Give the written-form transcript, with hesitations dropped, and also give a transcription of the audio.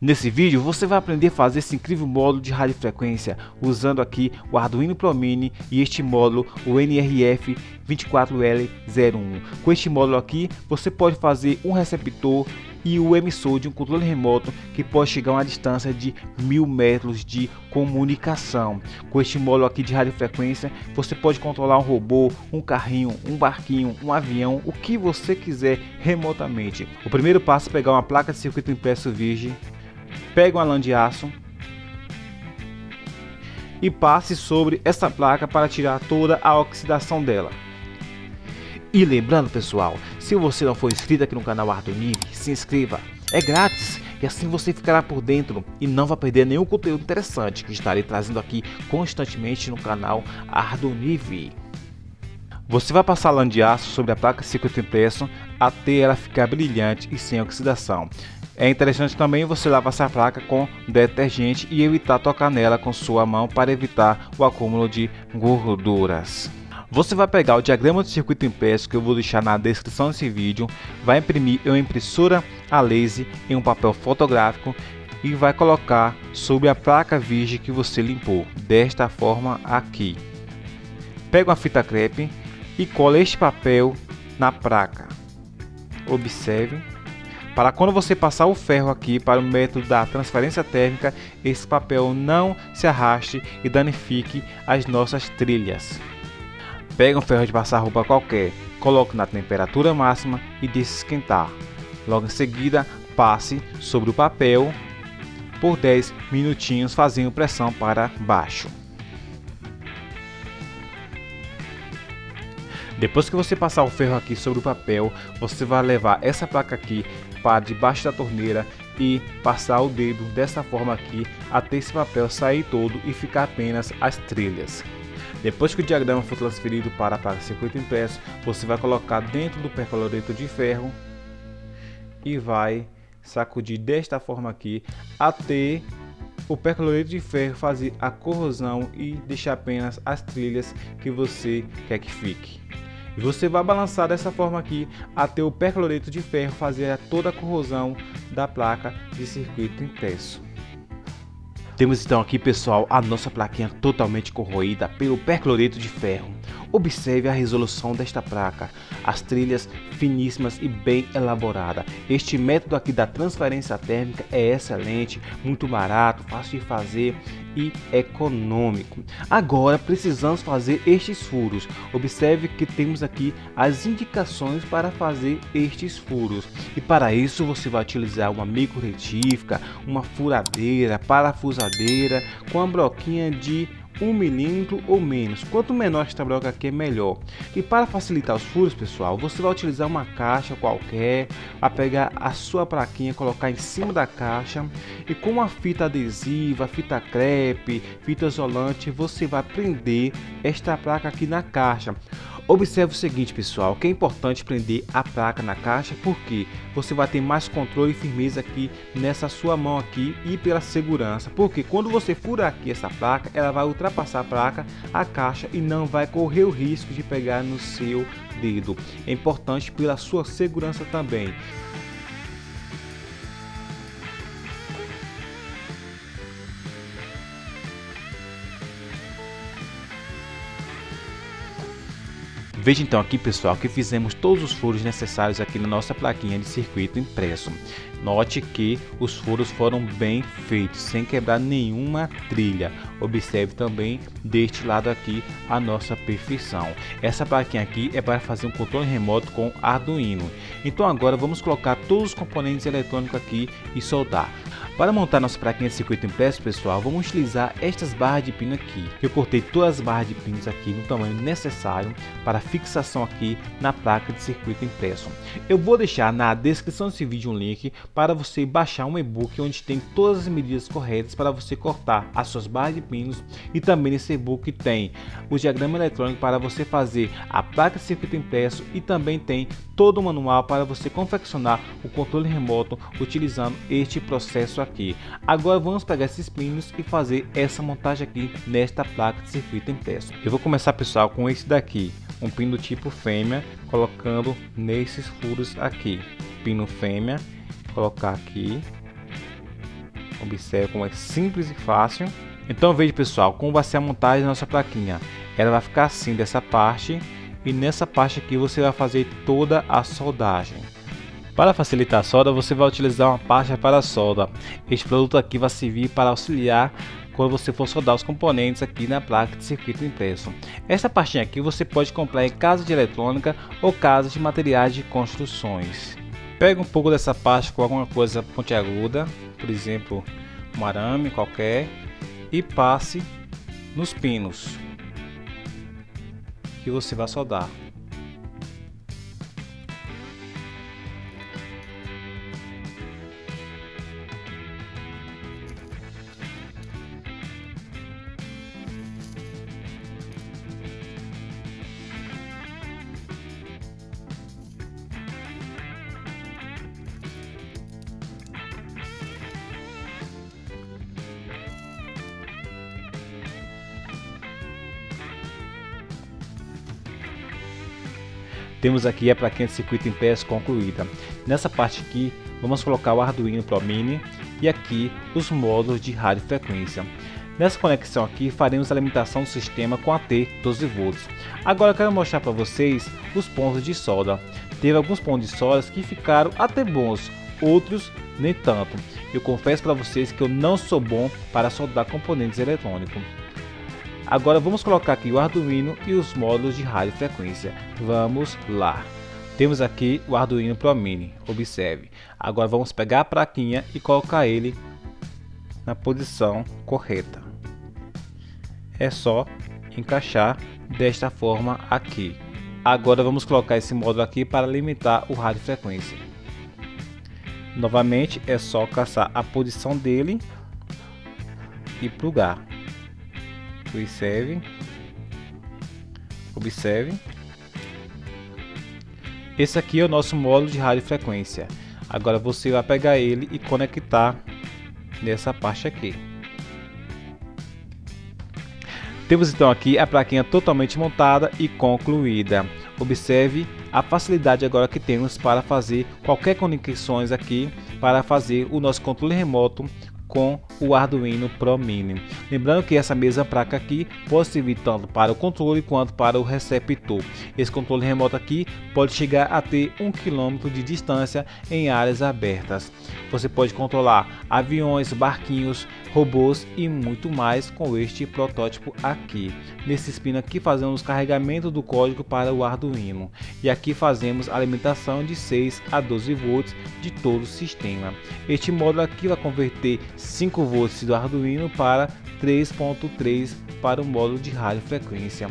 Nesse vídeo você vai aprender a fazer esse incrível módulo de radiofrequência usando aqui o Arduino Pro Mini e este módulo, o NRF24L01. Com este módulo aqui você pode fazer um receptor e o emissor de um controle remoto que pode chegar a uma distância de 1000 metros de comunicação. Com este módulo aqui de radiofrequência você pode controlar um robô, um carrinho, um barquinho, um avião, o que você quiser remotamente. O primeiro passo é pegar uma placa de circuito impresso virgem, pega uma lã de aço e passe sobre essa placa para tirar toda a oxidação dela. E lembrando, pessoal, se você não for inscrito aqui no canal Ardunive, se inscreva, é grátis e assim você ficará por dentro e não vai perder nenhum conteúdo interessante que estarei trazendo aqui constantemente no canal Ardunive. Você vai passar lã de aço sobre a placa de circuito impresso até ela ficar brilhante e sem oxidação. É interessante também você lavar essa placa com detergente e evitar tocar nela com sua mão para evitar o acúmulo de gorduras. Você vai pegar o diagrama de circuito impresso que eu vou deixar na descrição desse vídeo, vai imprimir em uma impressora a laser em um papel fotográfico e vai colocar sobre a placa virgem que você limpou, desta forma aqui. Pega uma fita crepe e cola este papel na placa. Observe. Para quando você passar o ferro aqui para o método da transferência térmica, esse papel não se arraste e danifique as nossas trilhas. Pega um ferro de passar roupa qualquer, coloque na temperatura máxima e deixe esquentar. Logo em seguida, passe sobre o papel por 10 minutinhos fazendo pressão para baixo. Depois que você passar o ferro aqui sobre o papel, você vai levar essa placa aqui para debaixo da torneira e passar o dedo dessa forma aqui até esse papel sair todo e ficar apenas as trilhas. Depois que o diagrama for transferido para a placa de circuito impresso, você vai colocar dentro do percloreto de ferro e vai sacudir desta forma aqui até o percloreto de ferro fazer a corrosão e deixar apenas as trilhas que você quer que fique. E você vai balançar dessa forma aqui até o percloreto de ferro fazer toda a corrosão da placa de circuito impresso. Temos então aqui, pessoal, a nossa plaquinha totalmente corroída pelo percloreto de ferro. Observe a resolução desta placa, as trilhas finíssimas e bem elaboradas. Este método aqui da transferência térmica é excelente, muito barato, fácil de fazer e econômico. Agora precisamos fazer estes furos. Observe que temos aqui as indicações para fazer estes furos. E para isso você vai utilizar uma micro retífica, uma furadeira, parafusadeira com a broquinha de 1 milímetro ou menos. Quanto menor esta broca aqui, melhor. E para facilitar os furos, pessoal, você vai utilizar uma caixa qualquer, a pegar a sua plaquinha, colocar em cima da caixa e com uma fita adesiva, fita crepe, fita isolante, você vai prender esta placa aqui na caixa. Observe o seguinte, pessoal, que é importante prender a placa na caixa porque você vai ter mais controle e firmeza aqui nessa sua mão aqui e pela segurança, porque quando você furar aqui essa placa, ela vai ultrapassar a placa, a caixa e não vai correr o risco de pegar no seu dedo. É importante pela sua segurança também. Veja então aqui, pessoal, que fizemos todos os furos necessários aqui na nossa plaquinha de circuito impresso. Note que os furos foram bem feitos, sem quebrar nenhuma trilha. Observe também deste lado aqui a nossa perfeição. Essa plaquinha aqui é para fazer um controle remoto com Arduino. Então agora vamos colocar todos os componentes eletrônicos aqui e soldar. Para montar nossa plaquinha de circuito impresso, pessoal, vamos utilizar estas barras de pino aqui. Eu cortei todas as barras de pinos aqui no tamanho necessário para fixação aqui na placa de circuito impresso. Eu vou deixar na descrição desse vídeo um link para você baixar um e-book onde tem todas as medidas corretas para você cortar as suas barras de pinos, e também nesse e-book tem o diagrama eletrônico para você fazer a placa de circuito impresso e também tem todo o manual para você confeccionar o controle remoto utilizando este processo aqui. Agora vamos pegar esses pinos e fazer essa montagem aqui nesta placa de circuito impresso. Eu vou começar, pessoal, com esse daqui, um pino do tipo fêmea, colocando nesses furos aqui. Pino fêmea, colocar aqui Observe como é simples e fácil. Então veja, pessoal, como vai ser a montagem da nossa plaquinha. Ela vai ficar assim dessa parte, e nessa parte aqui você vai fazer toda a soldagem. Para facilitar a solda, você vai utilizar uma pasta para solda. Este produto aqui vai servir para auxiliar quando você for soldar os componentes aqui na placa de circuito impresso. Essa pastinha aqui você pode comprar em casa de eletrônica ou casas de materiais de construções. Pega um pouco dessa pasta com alguma coisa pontiaguda, por exemplo, um arame qualquer, e passe nos pinos que você vai soldar. Temos aqui a plaquinha de circuito impresso concluída. Nessa parte aqui, vamos colocar o Arduino Pro Mini e aqui os módulos de radiofrequência. Nessa conexão aqui, faremos a alimentação do sistema com AT 12 volts. Agora eu quero mostrar para vocês os pontos de solda. Teve alguns pontos de solda que ficaram até bons, outros nem tanto. Eu confesso para vocês que eu não sou bom para soldar componentes eletrônicos. Agora vamos colocar aqui o Arduino e os módulos de radiofrequência. Vamos lá. Temos aqui o Arduino Pro Mini, observe. Agora vamos pegar a plaquinha e colocar ele na posição correta. É só encaixar desta forma aqui. Agora vamos colocar esse módulo aqui para alimentar o radiofrequência. Novamente é só caçar a posição dele e plugar. Observe. Esse aqui é o nosso módulo de radiofrequência. Agora você vai pegar ele e conectar nessa parte aqui. Temos então aqui a plaquinha totalmente montada e concluída. Observe a facilidade agora que temos para fazer qualquer conexões aqui, para fazer o nosso controle remoto com o Arduino Pro Mini. Lembrando que essa mesma placa aqui pode servir tanto para o controle quanto para o receptor. Esse controle remoto aqui pode chegar a ter 1 km de distância em áreas abertas. Você pode controlar aviões, barquinhos, robôs e muito mais com este protótipo aqui. Nesse pino aqui fazemos o carregamento do código para o Arduino e aqui fazemos a alimentação de 6 a 12 volts de todo o sistema. Este módulo aqui vai converter 5 volts do Arduino para 3.3 para o módulo de radiofrequência.